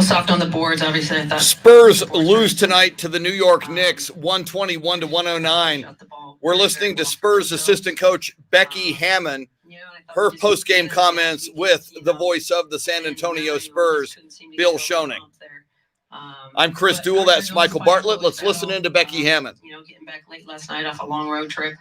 Soft on the boards, obviously. I thought Spurs lose tonight to the New York Knicks, 121 to 109. We're listening to Spurs assistant coach Becky Hammon, her post-game comments with the voice of the San Antonio Spurs, Bill Schoening. I'm Chris Duel. That's Michael Bartlett. Let's listen in to Becky Hammon. Getting back late last night off a long road trip.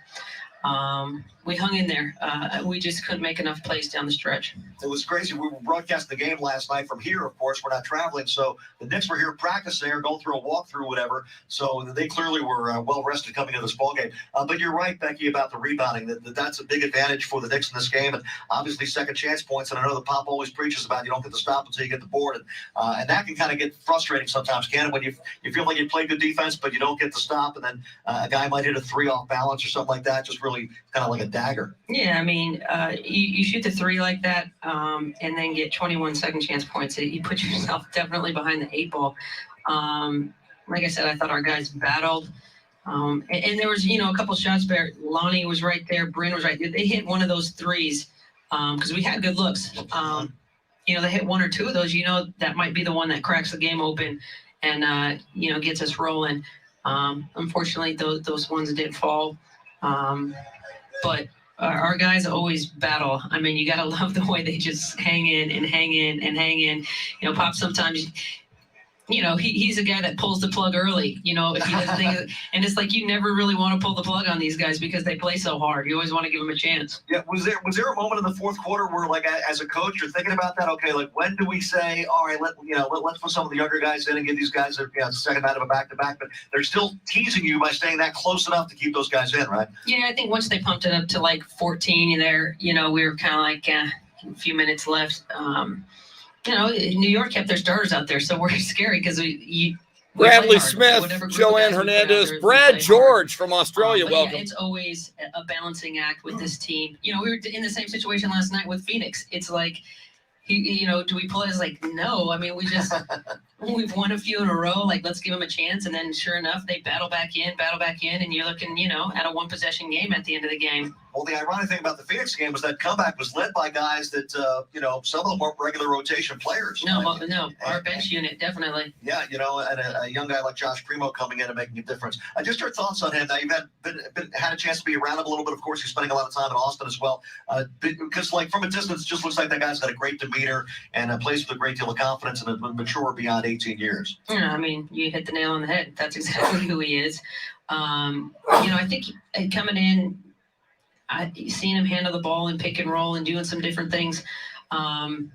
We hung in there. We just couldn't make enough plays down the stretch. It was crazy. We were broadcasting the game last night from here, of course. We're not traveling. So the Knicks were here practicing or going through a walkthrough, whatever. So they clearly were well-rested coming into this ballgame. But you're right, Becky, about the rebounding. That's a big advantage for the Knicks in this game. And obviously second chance points. And I know the Pop always preaches about you don't get the stop until you get the board. And that can kind of get frustrating sometimes, can it? When you feel like you play good defense, but you don't get the stop. And then a guy might hit a three off balance or something like that. Just really kind of like a dagger. Yeah, I mean, you shoot the three like that and then get 21 second chance points. You put yourself definitely behind the eight ball. Like I said, I thought our guys battled. And there was, a couple shots there. Lonnie was right there. Bryn was right there. They hit one of those threes because we had good looks. They hit one or two of those. That might be the one that cracks the game open and, gets us rolling. Unfortunately, those ones did fall. But our guys always battle. I mean, you got to love the way they just hang in and hang in and hang in. Pop sometimes, he's a guy that pulls the plug early, if he doesn't think and it's like you never really want to pull the plug on these guys because they play so hard. You always want to give them a chance. Yeah, was there a moment in the fourth quarter where, like, as a coach, you're thinking about that? Okay, like, when do we say, all right, let's put some of the younger guys in and give these guys a second night of a back-to-back, but they're still teasing you by staying that close enough to keep those guys in, right? Yeah, I think once they pumped it up to like 14 there, we were kind of like a few minutes left. New York kept their starters out there, so we're scary because Bradley Smith, Joanne Hernandez, Brad George from Australia. Welcome. Yeah, it's always a balancing act with this team. We were in the same situation last night with Phoenix. It's like, do we pull it? It's like, no. I mean, we've won a few in a row. Like, let's give them a chance. And then sure enough, they battle back in, and you're looking, at a one-possession game at the end of the game. Well, the ironic thing about the Phoenix game was that comeback was led by guys that, some of them weren't regular rotation players. No, our bench unit, definitely. Yeah, and a young guy like Josh Primo coming in and making a difference. Just your thoughts on him. Now, you've had a chance to be around him a little bit. Of course, he's spending a lot of time in Austin as well. Because, like, from a distance, it just looks like that guy's got a great demeanor and plays with a great deal of confidence and mature beyond 18 years. Yeah, I mean, you hit the nail on the head. That's exactly who he is. I think coming in, seeing him handle the ball and pick and roll and doing some different things. I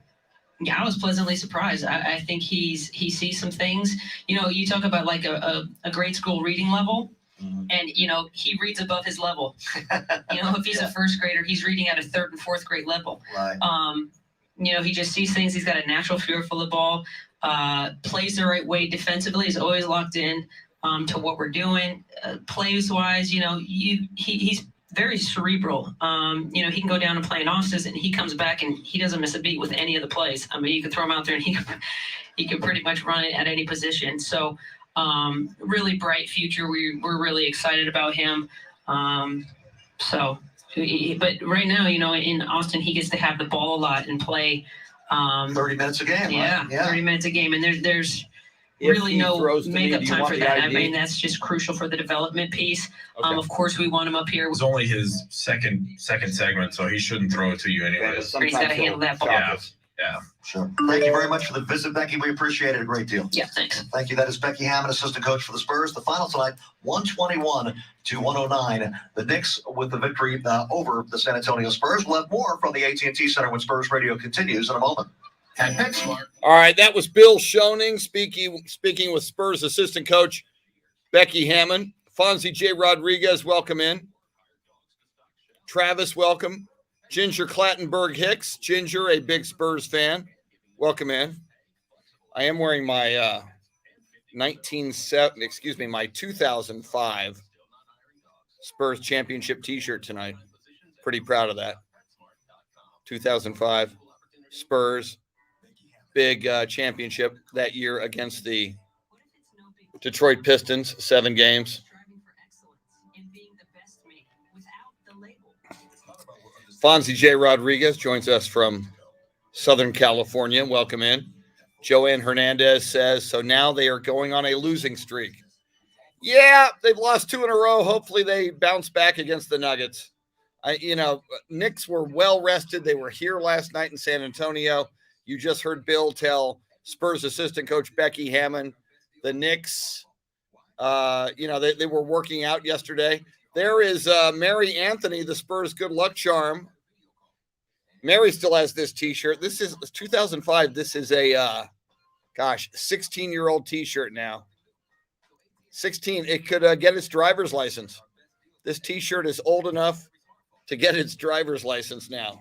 was pleasantly surprised. I think he sees some things. You talk about like a grade school reading level, and he reads above his level. If he's a first grader, he's reading at a third and fourth grade level. Right. He just sees things. He's got a natural fear for the ball. Plays the right way defensively. He's always locked in to what we're doing. Plays wise, he's very cerebral. He can go down and play an off-season, and he comes back and he doesn't miss a beat with any of the plays. I mean, you could throw him out there and he could pretty much run it at any position. So really bright future. We're really excited about him. But right now, in Austin, he gets to have the ball a lot and play 30 minutes a game. Yeah, right? Yeah. 30 minutes a game. And there's really no makeup time for that. I mean, that's just crucial for the development piece. Okay. Of course, we want him up here. It's only his second segment, so he shouldn't throw it to you anyway. He's got to handle that ball. Yeah. Sure. Thank you very much for the visit, Becky. We appreciate it a great deal. Yeah, thanks. Thank you. That is Becky Hammon, assistant coach for the Spurs. The final tonight, 121 to 109. The Knicks with the victory over the San Antonio Spurs. We'll have more from the AT&T Center when Spurs Radio continues in a moment. All right, that was Bill Schoening speaking with Spurs assistant coach Becky Hammon. Fonzie J. Rodriguez, welcome in. Travis, welcome. Ginger Clattenburg Hicks. Ginger, a big Spurs fan. Welcome in. I am wearing my my 2005 Spurs championship t-shirt tonight. Pretty proud of that. 2005 Spurs big championship that year against the Detroit Pistons, 7 games. Fonzie J. Rodriguez joins us from Southern California. Welcome in. Joanne Hernandez says, so now they are going on a losing streak. Yeah, they've lost 2 in a row. Hopefully they bounce back against the Nuggets. Knicks were well rested. They were here last night in San Antonio. You just heard Bill tell Spurs assistant coach Becky Hammon, the Knicks, they were working out yesterday. There is Mary Anthony, the Spurs good luck charm. Mary still has this T-shirt. This is 2005. This is a, 16-year-old T-shirt now. 16. It could get its driver's license. This T-shirt is old enough to get its driver's license now.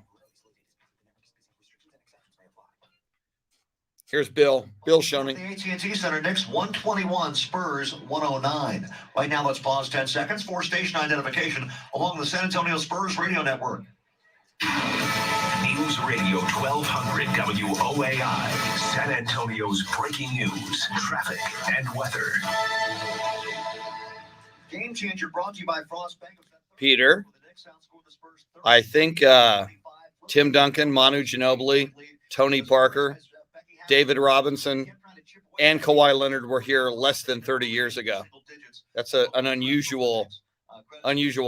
Here's Bill Schoening. The AT&T Center, Knicks 121, Spurs 109. Right now, let's pause 10 seconds for station identification along the San Antonio Spurs radio network. News Radio 1200 WOAI, San Antonio's breaking news, traffic, and weather. Game changer brought to you by Frost Bank. Peter, I think Tim Duncan, Manu Ginobili, Tony Parker, David Robinson, and Kawhi Leonard were here less than 30 years ago. That's an unusual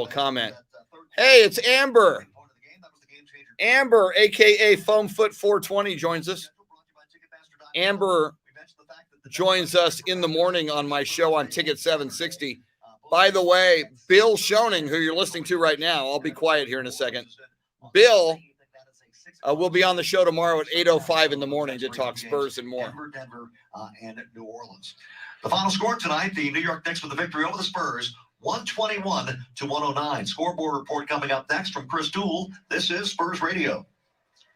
comment. Hey, it's Amber. Amber, a.k.a. Foamfoot 420, joins us. Amber joins us in the morning on my show on Ticket 760. By the way, Bill Schoening, who you're listening to right now, I'll be quiet here in a second. Bill will be on the show tomorrow at 8:05 in the morning to talk Spurs and more. Denver, and New Orleans. The final score tonight, the New York Knicks with the victory over the Spurs, 121-109. Scoreboard report coming up next from Chris Duel. This is Spurs Radio.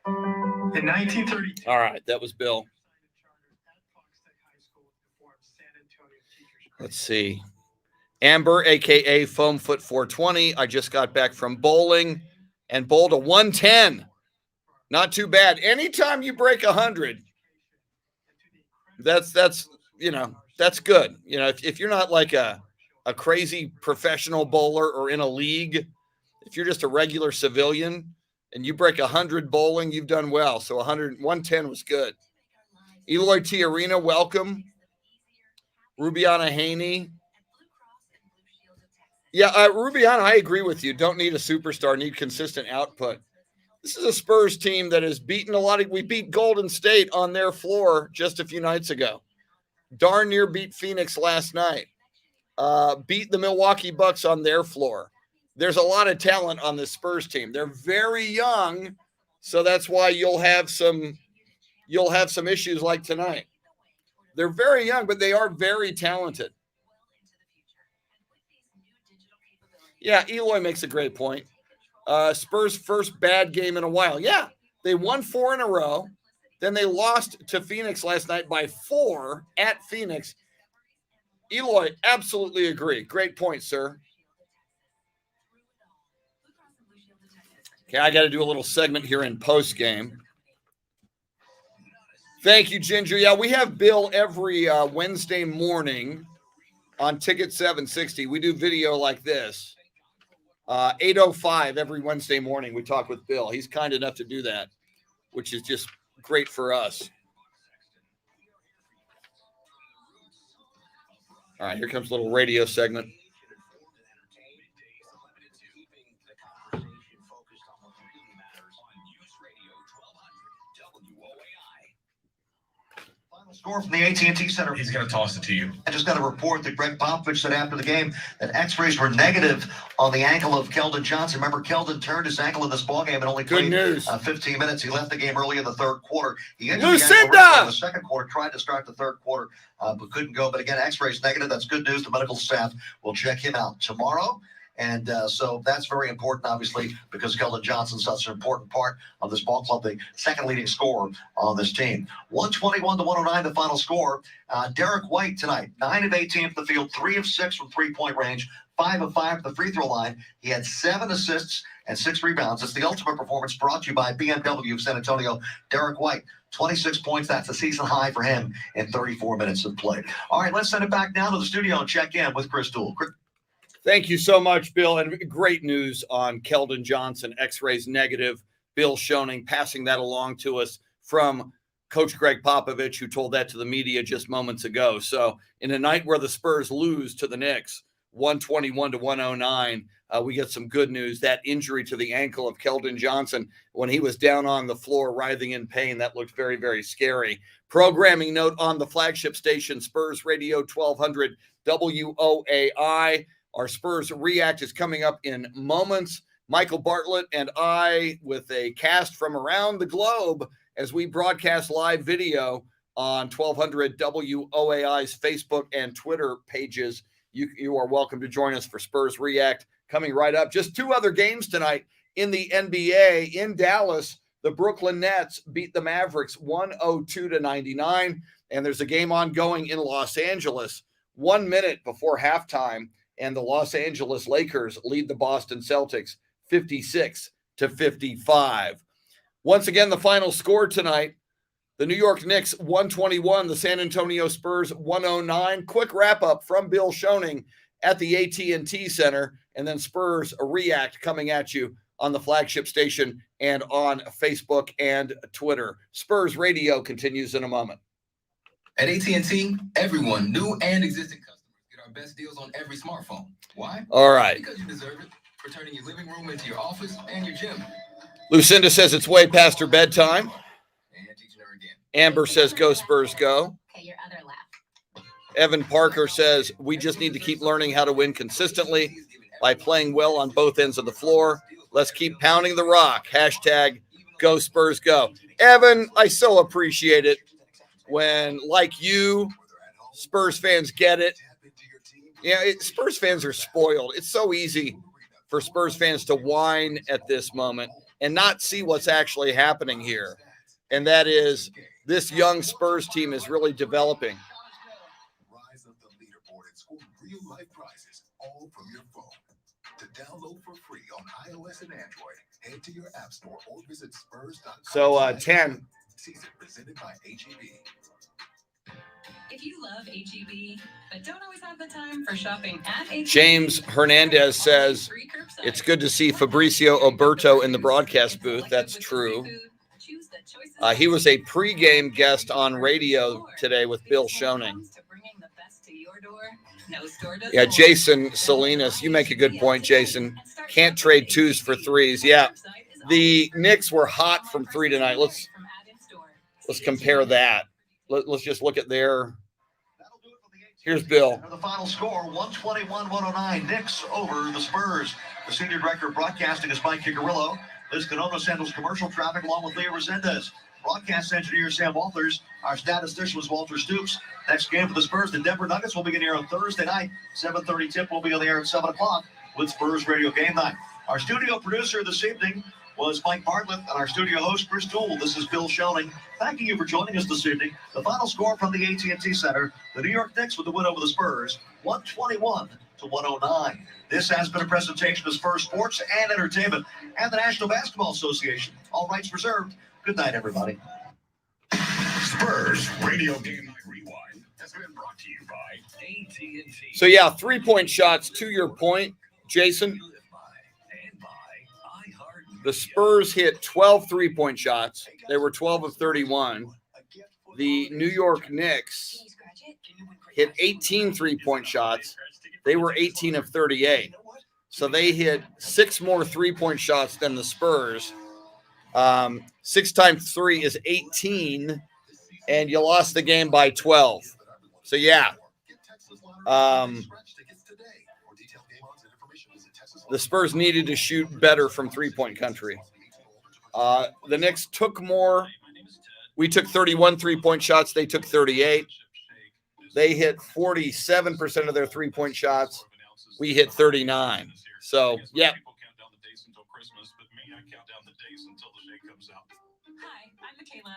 In 1932. All right, that was Bill. Let's see. Amber, a.k.a. Foamfoot 420. I just got back from bowling and bowled a 110. Not too bad. Anytime you break 100, that's good. If you're not like a crazy professional bowler or in a league, if you're just a regular civilian and you break 100 bowling, you've done well. So 110 was good. Eloy T. Arena, welcome. Rubiana Haney. Yeah, Rubiana, I agree with you. Don't need a superstar, need consistent output. This is a Spurs team that has beaten we beat Golden State on their floor just a few nights ago. Darn near beat Phoenix last night. Beat the Milwaukee Bucks on their floor. There's a lot of talent on this Spurs team. They're very young, so that's why you'll have some issues like tonight. They're very young, but they are very talented. Yeah, Eloy makes a great point. Spurs' first bad game in a while. Yeah, they won 4 in a row. Then they lost to Phoenix last night by 4 at Phoenix. Eloy, absolutely agree. Great point, sir. Okay, I got to do a little segment here in post game. Thank you, Ginger. Yeah, we have Bill every Wednesday morning on Ticket 760. We do video like this. 8:05 every Wednesday morning. We talk with Bill. He's kind enough to do that, which is just great for us. All right, here comes a little radio segment. Score from the AT&T Center. He's going to toss it to you. I just got a report that Greg Popovich said after the game that X-rays were negative on the ankle of Keldon Johnson. Remember, Keldon turned his ankle in this ballgame and only played 15 minutes. He left the game early in the third quarter. He entered the ankle in the second quarter, tried to start the third quarter, but couldn't go. But again, X-rays negative. That's good news. The medical staff will check him out tomorrow. And so that's very important, obviously, because Keldon Johnson's such an important part of this ball club, the second leading scorer on this team. 121-109, the final score. Derek White tonight, 9 of 18 from the field, 3 of 6 from three-point range, 5 of 5 from the free throw line. He had 7 assists and 6 rebounds. It's the ultimate performance brought to you by BMW of San Antonio. Derek White, 26 points. That's a season high for him in 34 minutes of play. All right, let's send it back now to the studio and check in with Chris Duel. Thank you so much, Bill. And great news on Keldon Johnson, X-rays negative. Bill Schoening passing that along to us from Coach Greg Popovich, who told that to the media just moments ago. So in a night where the Spurs lose to the Knicks, 121-109, we get some good news. That injury to the ankle of Keldon Johnson, when he was down on the floor writhing in pain, that looked very, very scary. Programming note on the flagship station, Spurs Radio 1200 WOAI. Our Spurs React is coming up in moments. Michael Bartlett and I, with a cast from around the globe, as we broadcast live video on 1200 WOAI's Facebook and Twitter pages. You are welcome to join us for Spurs React coming right up. Just two other games tonight in the NBA. In Dallas, the Brooklyn Nets beat the Mavericks 102-99. And there's a game ongoing in Los Angeles 1 minute before halftime. And the Los Angeles Lakers lead the Boston Celtics 56-55. Once again, the final score tonight, the New York Knicks 121, the San Antonio Spurs 109. Quick wrap-up from Bill Schoening at the AT&T Center, and then Spurs React coming at you on the flagship station and on Facebook and Twitter. Spurs Radio continues in a moment. At AT&T, everyone, new and existing customers, get our best deals on every smartphone. Why? All right. Because you deserve it. For turning your living room into your office and your gym. Lucinda says it's way past her bedtime. And teaching her again. Amber says, go Spurs, go. Okay, your other laugh. Evan Parker says, we just need to keep learning how to win consistently by playing well on both ends of the floor. Let's keep pounding the rock. Hashtag go Spurs, go. Evan, I so appreciate it when, like you, Spurs fans get it. Yeah, Spurs fans are spoiled. It's so easy for Spurs fans to whine at this moment and not see what's actually happening here. And that is this young Spurs team is really developing. Rise up the leaderboard and score real life prizes all from your phone. To download for free on iOS and Android, head to your app store or visit spurs.com. So 10. Season presented by HEB. If you love HEB, but don't always have the time for shopping at HEB, James Hernandez says, it's good to see Fabricio Oberto in the broadcast booth. That's true. He was a pregame guest on radio today with Bill Schoening. Yeah, Jason Salinas, you make a good point, Jason. Can't trade twos for threes. Yeah, the Knicks were hot from three tonight. Let's compare that. Let's just look at their. Here's Bill. The final score, 121-109. Knicks over the Spurs. The senior director of broadcasting is Mike Higuerillo. Liz Canonos handles commercial traffic along with Leah Resendez. Broadcast engineer Sam Walters. Our statistician was Walter Stoops. Next game for the Spurs, the Denver Nuggets will begin here on Thursday night. 7:30 tip will be on the air at 7 o'clock with Spurs Radio Game Night. Our studio producer this evening was Mike Bartlett, and our studio host, Chris Duel. This is Bill Schoening. Thanking you for joining us this evening. The final score from the AT&T Center, the New York Knicks with the win over the Spurs, 121-109. This has been a presentation of Spurs Sports and Entertainment and the National Basketball Association. All rights reserved. Good night, everybody. Spurs Radio Game Night Rewind has been brought to you by AT&T. So, yeah, 3-point shots to your point, Jason. The Spurs hit 12 3-point shots. They were 12 of 31. The New York Knicks hit 18 3-point shots. They were 18 of 38. So they hit 6 more 3-point shots than the Spurs. 6 times 3 is 18, and you lost the game by 12. So, yeah. The Spurs needed to shoot better from three-point country. The Knicks took more. We took 31 3-point shots. They took 38. They hit 47% of their three-point shots. We hit 39. So, yeah.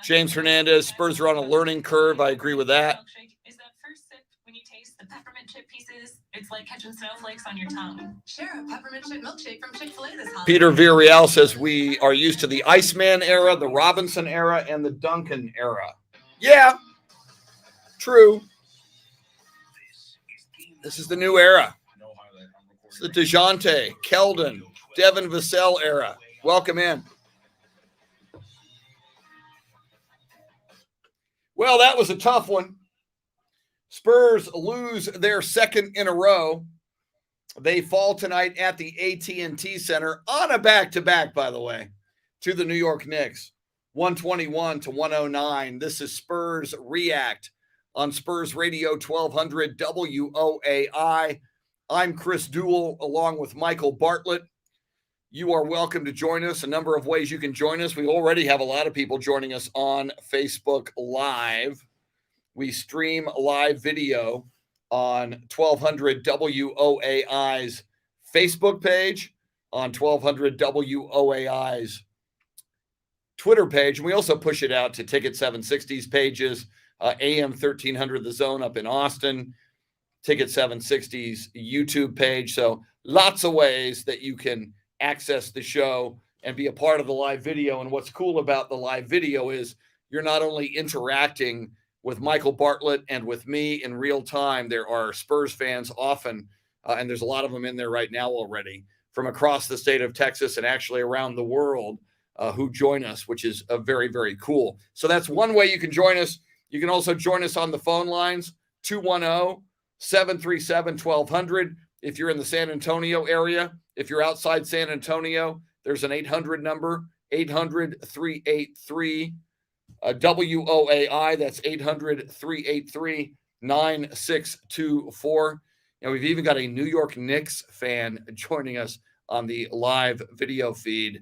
James Hernandez, Spurs are on a learning curve. I agree with that. Is that first sip when you taste the peppermint chip pieces? It's like catching snowflakes on your tongue. Share a peppermint chip milkshake from Chick-fil-A this holiday. Peter Villarreal says we are used to the Iceman era, the Robinson era, and the Duncan era. Yeah, true. This is the new era. It's the DeJounte, Keldon, Devin Vassell era. Welcome in. Well, that was a tough one. Spurs lose their second in a row. They fall tonight at the AT&T Center on a back-to-back, by the way, to the New York Knicks, 121-109. This is Spurs React on Spurs Radio 1200 WOAI. I'm Chris Duel along with Michael Bartlett. You are welcome to join us. A number of ways you can join us. We already have a lot of people joining us on Facebook Live. We stream live video on 1200 WOAI's Facebook page, on 1200 WOAI's Twitter page, and we also push it out to Ticket 760's pages, AM 1300 The Zone up in Austin, Ticket 760's YouTube page. So lots of ways that you can access the show and be a part of the live video. And what's cool about the live video is you're not only interacting with Michael Bartlett and with me in real time. There are Spurs fans often, and there's a lot of them in there right now already, from across the state of Texas and actually around the world who join us, which is very, very cool. So that's one way you can join us. You can also join us on the phone lines, 210-737-1200. If you're in the San Antonio area, if you're outside San Antonio, there's an 800 number, 800-383 WOAI. That's 800-383-9624. And we've even got a New York Knicks fan joining us on the live video feed.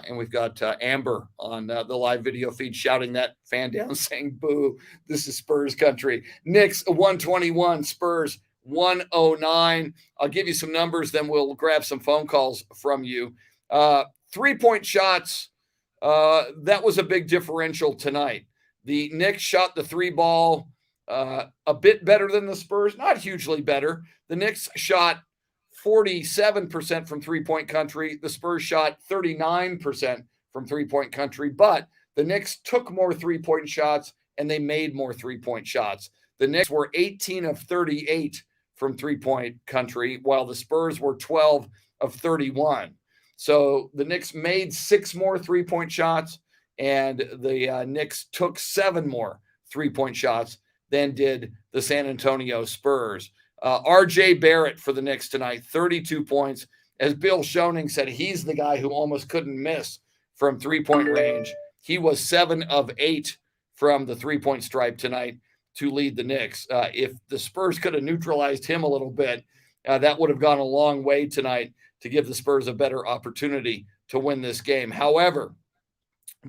And we've got Amber on the live video feed shouting that fan down, saying, boo, this is Spurs country. Knicks 121, Spurs 109. I'll give you some numbers, then we'll grab some phone calls from you. 3-point shots. That was a big differential tonight. The Knicks shot the three ball a bit better than the Spurs, not hugely better. The Knicks shot 47% from three-point country. The Spurs shot 39% from three-point country, but the Knicks took more three-point shots and they made more three-point shots. The Knicks were 18 of 38 from three-point country, while the Spurs were 12 of 31. So the Knicks made 6 more three-point shots, and the Knicks took 7 more three-point shots than did the San Antonio Spurs. R.J. Barrett for the Knicks tonight, 32 points. As Bill Schoening said, he's the guy who almost couldn't miss from three-point range. He was 7 of 8 from the three-point stripe tonight to lead the Knicks. If the Spurs could have neutralized him a little bit, that would have gone a long way tonight to give the Spurs a better opportunity to win this game. However,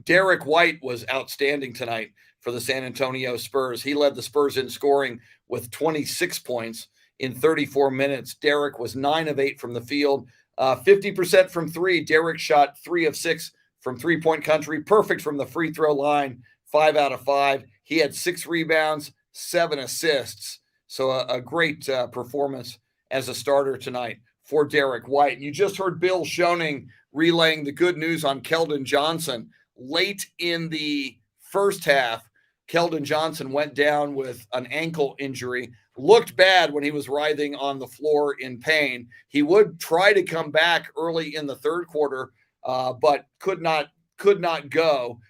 Derek White was outstanding tonight for the San Antonio Spurs. He led the Spurs in scoring with 26 points in 34 minutes. Derek was 9 of 8 from the field, 50% from three. Derek shot 3 of 6 from three-point country, perfect from the free throw line, 5 out of 5. He had 6 rebounds, 7 assists. So a great performance as a starter tonight for Derek White. And you just heard Bill Schoening relaying the good news on Keldon Johnson. Late in the first half, Keldon Johnson went down with an ankle injury, looked bad when he was writhing on the floor in pain. He would try to come back early in the third quarter, but could not go.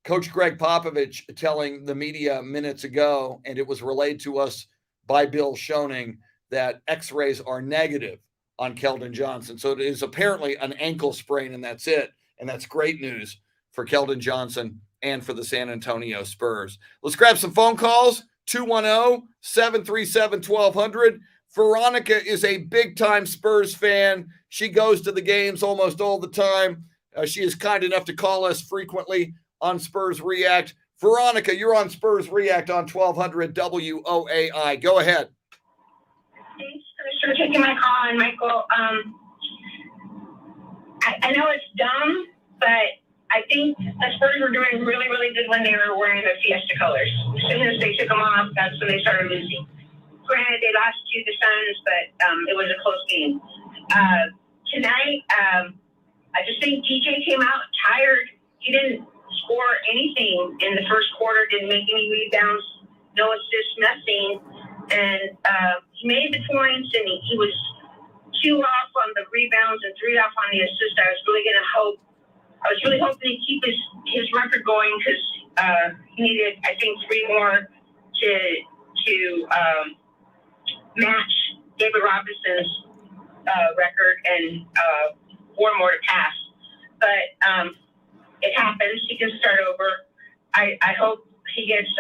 Coach Greg Popovich telling the media minutes ago, and it was relayed to us by Bill Schoening, that x-rays are negative on Keldon Johnson. So it is apparently an ankle sprain, and that's it. And that's great news for Keldon Johnson and for the San Antonio Spurs. Let's grab some phone calls. 210-737-1200. Veronica is a big-time Spurs fan. She goes to the games almost all the time. She is kind enough to call us frequently on Spurs React. Veronica, you're on Spurs React on 1200 WOAI. Go ahead. Thanks for taking my call, and Michael. I know it's dumb, but I think the Spurs were doing really, really good when they were wearing the Fiesta colors. As soon as they took them off, that's when they started losing. Granted, they lost to the Suns, but it was a close game. Tonight, I just think DJ came out tired. He didn't score anything in the first quarter, didn't make any rebounds, no assists, nothing. And he made the points, and he was 2 off on the rebounds and 3 off on the assist. I was really hoping to keep his record going, because He needed, I think, 3 more to match David Robinson's record and 4 more to pass. But it happens. He can start over. I hope he gets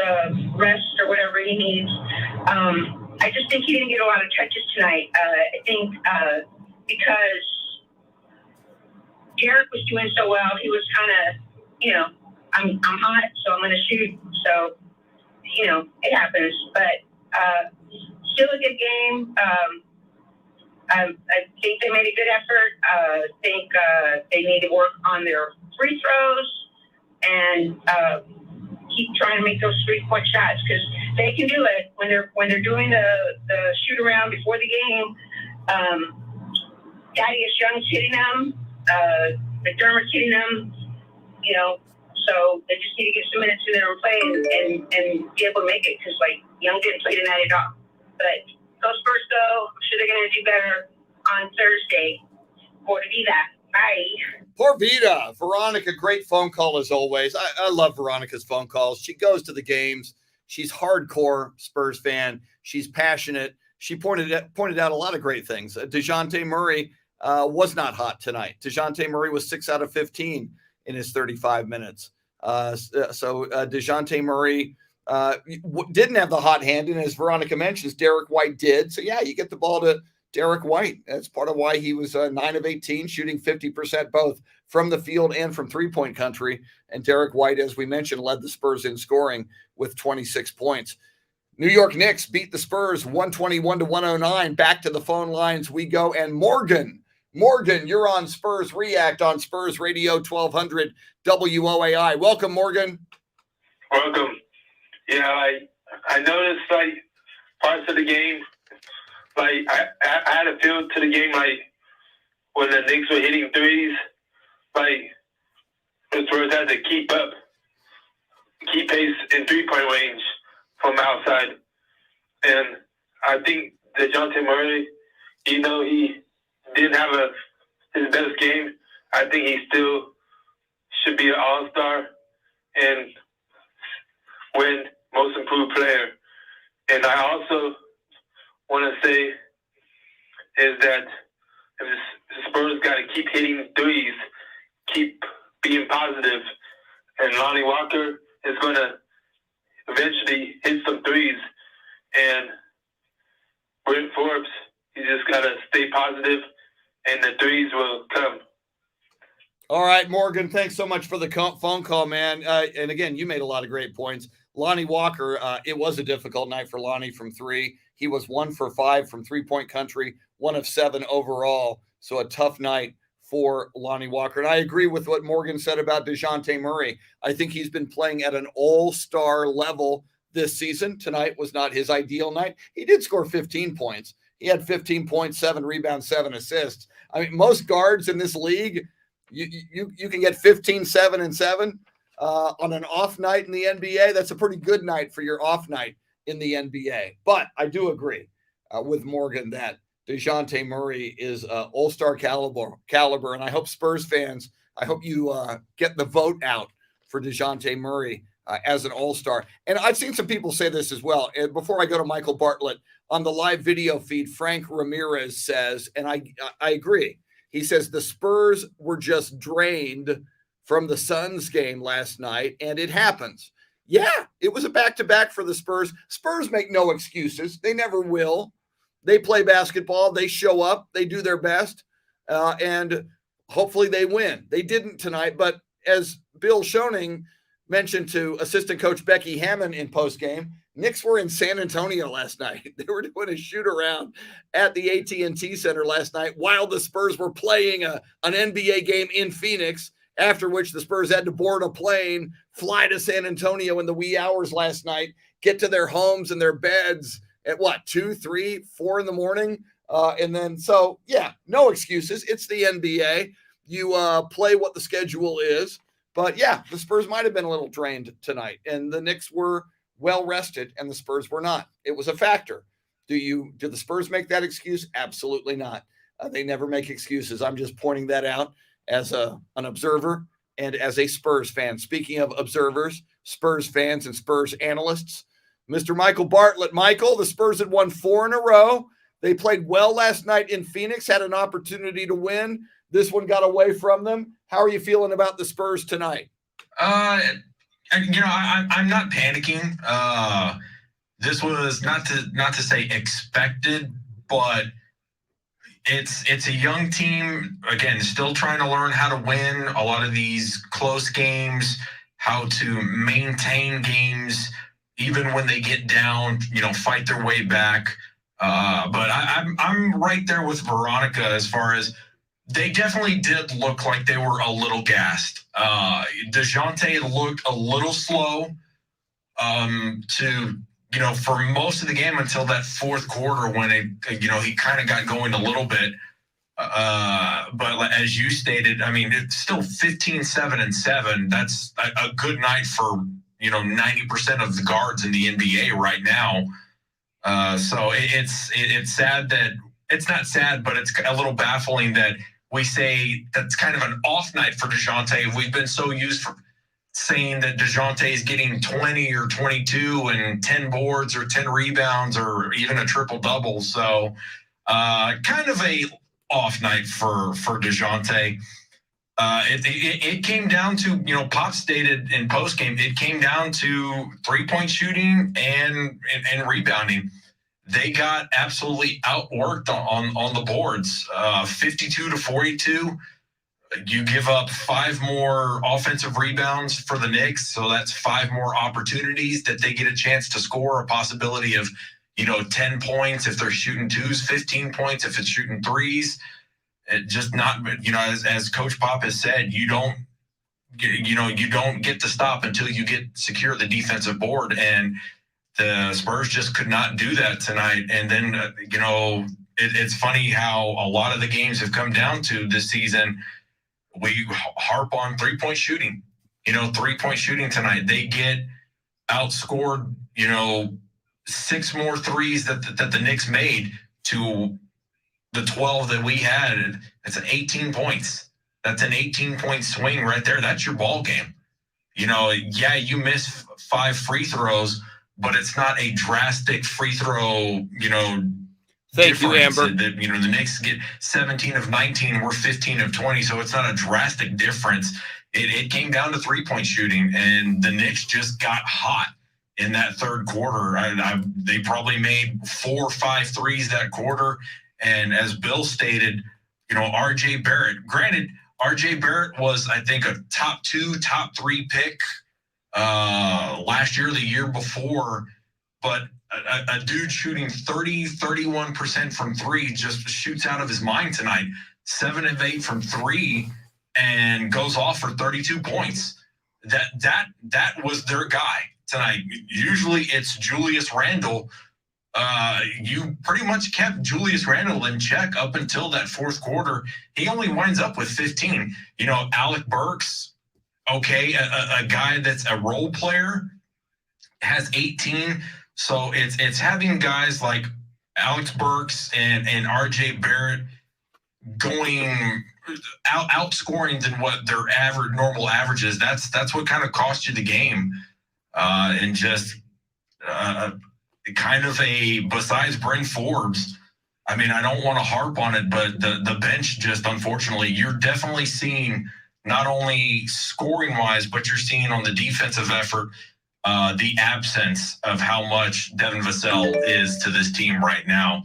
rest or whatever he needs. I just think he didn't get a lot of touches tonight. I think because Derek was doing so well, he was kind of, I'm hot, so I'm going to shoot. So, it happens. But still a good game. I think they made a good effort. I think they need to work on their free throws and keep trying to make those 3-point shots because they can do it when they're doing the shoot around before the game. Thaddeus Young's hitting them. McDermott's hitting them. So they just need to get some minutes in there and play and be able to make it because Young didn't play tonight at all. But go Spurs go. I'm sure they're going to do better on Thursday. For to be that. Bye. Poor Vida. Veronica, great phone call as always. I love Veronica's phone calls. She goes to the games. She's hardcore Spurs fan. She's passionate. She pointed out a lot of great things. DeJounte Murray was not hot tonight. DeJounte Murray was 6 out of 15 in his 35 minutes. So DeJounte Murray didn't have the hot hand, and as Veronica mentions, Derek White did. So, yeah, you get the ball to Derek White. That's part of why he was 9 of 18, shooting 50% both from the field and from three-point country. And Derek White, as we mentioned, led the Spurs in scoring with 26 points. New York Knicks beat the Spurs 121-109. Back to the phone lines we go. And Morgan, you're on Spurs React on Spurs Radio 1200 WOAI. Welcome, Morgan. Welcome. Yeah, I noticed parts of the game. I had a feel to the game when the Knicks were hitting threes. The Spurs had to keep pace in 3-point range from outside. And I think DeJounte Murray, he didn't have his best game. I think he still should be an all-star and win most improved player. And I also want to say is that if the Spurs got to keep hitting threes, keep being positive, and Lonnie Walker is going to eventually hit some threes. And Bryn Forbes, you just got to stay positive, and the threes will come. All right, Morgan, thanks so much for the phone call, man. And again, you made a lot of great points. Lonnie Walker, it was a difficult night for Lonnie from 3. He was 1 for 5 from 3-point country, 1 of 7 overall. So a tough night for Lonnie Walker. And I agree with what Morgan said about DeJounte Murray. I think he's been playing at an all-star level this season. Tonight was not his ideal night. He did score 15 points. He had 15 points, 7 rebounds, 7 assists. I mean, most guards in this league, you can get 15, 7, and 7 on an off night in the NBA. That's a pretty good night for your off night in the NBA. But I do agree with Morgan that DeJounte Murray is all-star caliber. And I hope Spurs fans, I hope you get the vote out for DeJounte Murray as an all-star. And I've seen some people say this as well. And before I go to Michael Bartlett, on the live video feed, Frank Ramirez says, and I agree, he says the Spurs were just drained from the Suns game last night, and it happens. Yeah, it was a back-to-back for the Spurs. Spurs make no excuses. They never will. They play basketball. They show up. They do their best, and hopefully they win. They didn't tonight, but as Bill Schoening mentioned to assistant coach Becky Hammon in postgame, Knicks were in San Antonio last night. They were doing a shoot-around at the AT&T Center last night while the Spurs were playing an NBA game in Phoenix, after which the Spurs had to board a plane, fly to San Antonio in the wee hours last night, get to their homes and their beds at 2, 3, 4 in the morning. And then, so yeah, no excuses. It's the NBA. You play what the schedule is. But yeah, the Spurs might have been a little drained tonight, and the Knicks were well rested and the Spurs were not. It was a factor. Do the Spurs make that excuse? Absolutely not. They never make excuses. I'm just pointing that out as an observer and as a Spurs fan. Speaking of observers, Spurs fans and Spurs analysts. Mr. Michael Bartlett. Michael, the Spurs had won 4 in a row. They played well last night in Phoenix, had an opportunity to win. This one got away from them. How are you feeling about the Spurs tonight? I'm not panicking. This was not to say expected, but it's a young team, again, still trying to learn how to win a lot of these close games, how to maintain games even when they get down, fight their way back. But I'm right there with Veronica as far as they definitely did look like they were a little gassed. DeJounte looked a little slow for most of the game until that fourth quarter when he kind of got going a little bit. But as you stated, I mean, it's still 15-7-7. That's a good night for 90% of the guards in the NBA right now. So it's sad that it's not sad, but it's a little baffling that we say that's kind of an off night for DeJounte. We've been so used for saying that DeJounte is getting 20 or 22 and 10 boards or 10 rebounds or even a triple-double. So kind of a off night for DeJounte. It came down to, Pop stated in postgame, it came down to three-point shooting and rebounding. They got absolutely outworked on the boards, 52-42. You give up 5 more offensive rebounds for the Knicks, so that's 5 more opportunities that they get a chance to score, a possibility of, 10 points if they're shooting 2s, 15 points if it's shooting 3s. It just not, as Coach Pop has said, you don't get to stop until you secure the defensive board, and the Spurs just could not do that tonight. And then, it's funny how a lot of the games have come down to this season. We harp on three-point shooting. 3-point shooting tonight. They get outscored, 6 more threes that the Knicks made to the 12 that we had. It's 18 points. That's an 18-point swing right there. That's your ball game. You miss 5 free throws, but it's not a drastic free throw, Thank you, Amber. That, the Knicks get 17 of 19, we're 15 of 20, so it's not a drastic difference. It came down to 3-point shooting, and the Knicks just got hot in that third quarter. They probably made 4 or 5 threes that quarter, and as Bill stated, R.J. Barrett. Granted, R.J. Barrett was, I think, a top 2, top 3 pick last year, the year before, but a dude shooting 31% from 3 just shoots out of his mind tonight. 7 of 8 from 3 and goes off for 32 points. That was their guy tonight. Usually it's Julius Randle. You pretty much kept Julius Randle in check up until that fourth quarter. He only winds up with 15. Alec Burks, okay, a guy that's a role player, has 18. So it's having guys like Alex Burks and RJ Barrett going outscoring than what their normal average is. That's what kind of cost you the game. And just kind of besides Bryn Forbes, I mean, I don't want to harp on it, but the bench just, unfortunately, you're definitely seeing not only scoring wise, but you're seeing on the defensive effort, the absence of how much Devin Vassell is to this team right now.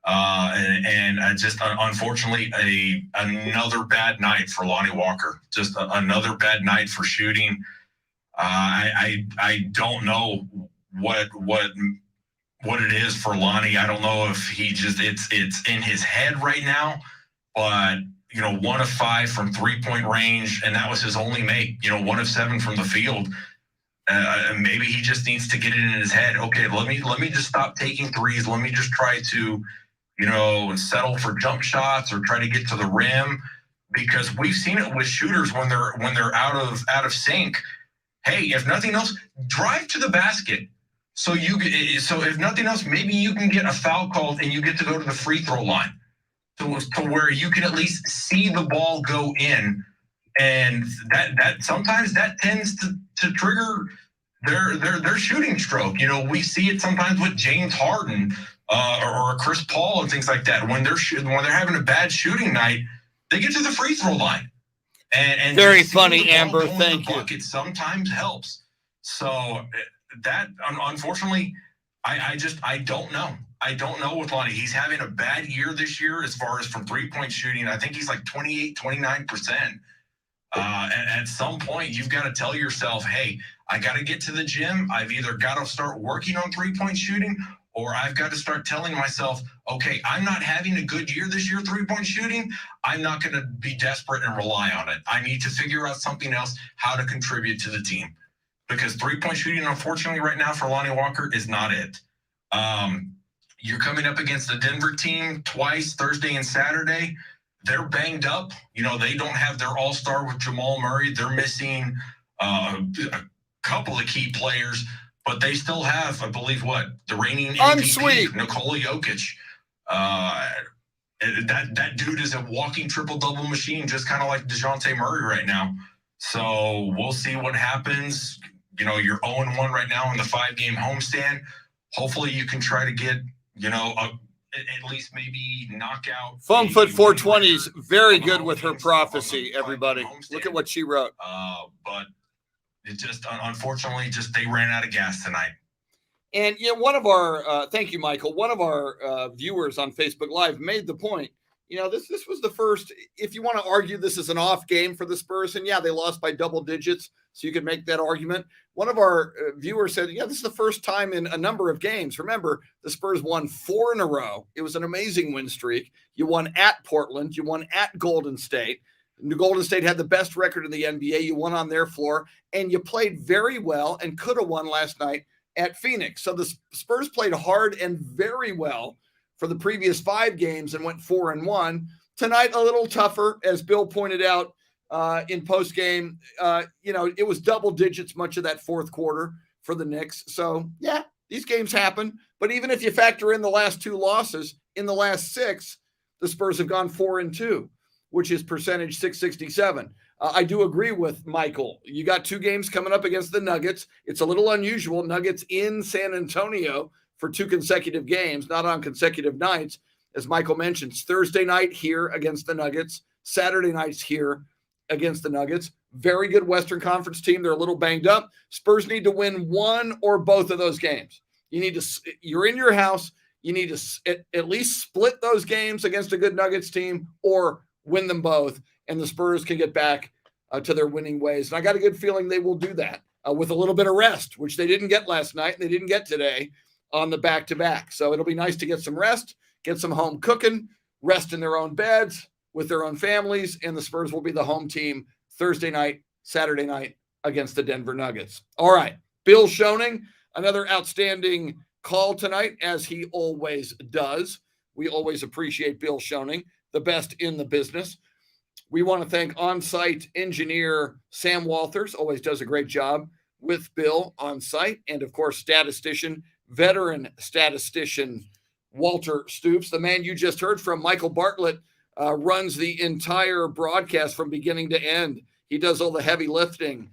And just unfortunately, another bad night for Lonnie Walker, just another bad night for shooting. I don't know what it is for Lonnie. I don't know if he just, it's in his head right now, but 1 of 5 from 3-point range. And that was his only make, 1 of 7 from the field. Maybe he just needs to get it in his head. Okay, let me just stop taking threes. Let me just try to, settle for jump shots or try to get to the rim, because we've seen it with shooters when they're out of sync. Hey, if nothing else, drive to the basket. So if nothing else, maybe you can get a foul called and you get to go to the free throw line, to where you can at least see the ball go in. And that sometimes that tends to trigger their shooting stroke. You know, we see it sometimes with James Harden or Chris Paul and things like that. When they're having a bad shooting night, they get to the free throw line. And very funny, Amber. Thank you. Bucket sometimes helps. So that, unfortunately, I don't know. I don't know with Lonnie. He's having a bad year this year as far as from three-point shooting. I think he's like 28, 29%. At some point, you've got to tell yourself, hey, I got to get to the gym. I've either got to start working on three-point shooting, or I've got to start telling myself, okay, I'm not having a good year this year three-point shooting. I'm not going to be desperate and rely on it. I need to figure out something else, how to contribute to the team. Because three-point shooting, unfortunately, right now for Lonnie Walker is not it. You're coming up against the Denver team twice, Thursday and Saturday. They're banged up. You know, they don't have their all-star with Jamal Murray. They're missing a couple of key players, but they still have, I believe, the reigning MVP, Nikola Jokic. That dude is a walking triple-double machine, just kind of like DeJounte Murray right now. So we'll see what happens. You know, you're 0-1 right now in the 5-game homestand. Hopefully you can try to get, at least maybe knock out. Foamfoot 420's very good with her prophecy, everybody. Look at what she wrote. But it just, unfortunately, they ran out of gas tonight. And, one of our, thank you, Michael, one of our viewers on Facebook Live made the point, this was the first, if you want to argue this is an off game for the Spurs, and they lost by double digits, so you could make that argument. One of our viewers said, this is the first time in a number of games. Remember, the Spurs won 4 in a row. It was an amazing win streak. You won at Portland. You won at Golden State. Golden State had the best record in the NBA. You won on their floor, and you played very well and could have won last night at Phoenix. So the Spurs played hard and very well for the previous 5 games and went 4-1. Tonight, a little tougher, as Bill pointed out in postgame. It was double digits much of that fourth quarter for the Knicks. So, these games happen. But even if you factor in the last 2 losses, in the last 6, the Spurs have gone 4-2, which is percentage 667. I do agree with Michael. You got 2 games coming up against the Nuggets. It's a little unusual. Nuggets in San Antonio for 2 consecutive games, not on consecutive nights. As Michael mentions, Thursday night here against the Nuggets, Saturday nights here against the Nuggets. Very good Western Conference team. They're a little banged up. Spurs need to win 1 or both of those games. You're in your house. You need to at least split those games against a good Nuggets team or win them both, and the Spurs can get back to their winning ways. And I got a good feeling they will do that with a little bit of rest, which they didn't get last night and they didn't get today on the back-to-back. So it'll be nice to get some rest, get some home cooking, rest in their own beds with their own families, and the Spurs will be the home team Thursday night, Saturday night against the Denver Nuggets. All right, Bill Schoening, another outstanding call tonight, as he always does. We always appreciate Bill Schoening, the best in the business. We want to thank on-site engineer Sam Walters, always does a great job with Bill on site, and of course, veteran statistician Walter Stoops, the man you just heard from. Michael Bartlett runs the entire broadcast from beginning to end. He does all the heavy lifting,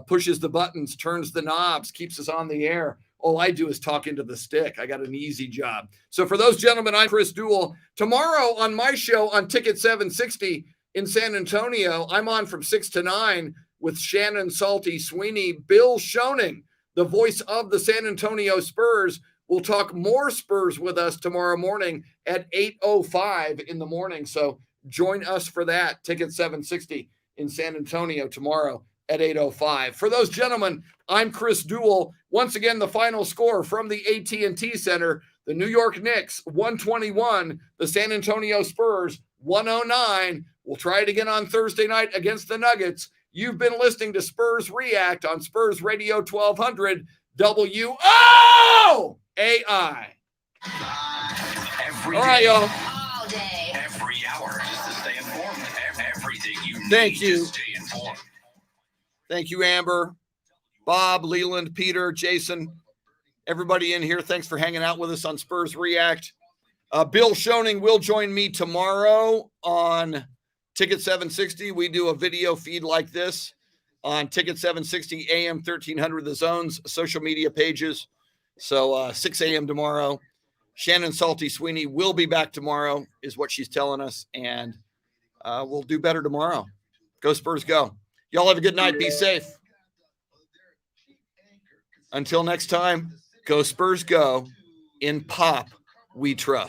pushes the buttons, turns the knobs, keeps us on the air. All I do is talk into the stick. I got an easy job. So for those gentlemen, I'm Chris Duel. Tomorrow on my show on Ticket 760 in San Antonio, I'm on from 6 to 9 with Shannon Salty Sweeney. Bill Schoening, the voice of the San Antonio Spurs, will talk more Spurs with us tomorrow morning at 8:05 in the morning. So join us for that. Ticket 760 in San Antonio tomorrow at 8:05. For those gentlemen, I'm Chris Duel. Once again, the final score from the AT&T Center, the New York Knicks 121, the San Antonio Spurs 109. We'll try it again on Thursday night against the Nuggets. You've been listening to Spurs React on Spurs Radio 1200 WOAI. Every All right, day, y'all. All day. every hour, just to stay informed. Everything you need Thank you. to stay informed. Thank you, Amber, Bob, Leland, Peter, Jason, everybody in here. Thanks for hanging out with us on Spurs React. Bill Schoening will join me tomorrow on Ticket 760. We do a video feed like this on Ticket 760 AM 1300, the Zone's social media pages. So 6 a.m. tomorrow. Shannon Salty Sweeney will be back tomorrow, is what she's telling us, and we'll do better tomorrow. Go Spurs, go. Y'all have a good night. Be safe. Until next time, go Spurs, go. In Pop, we trust.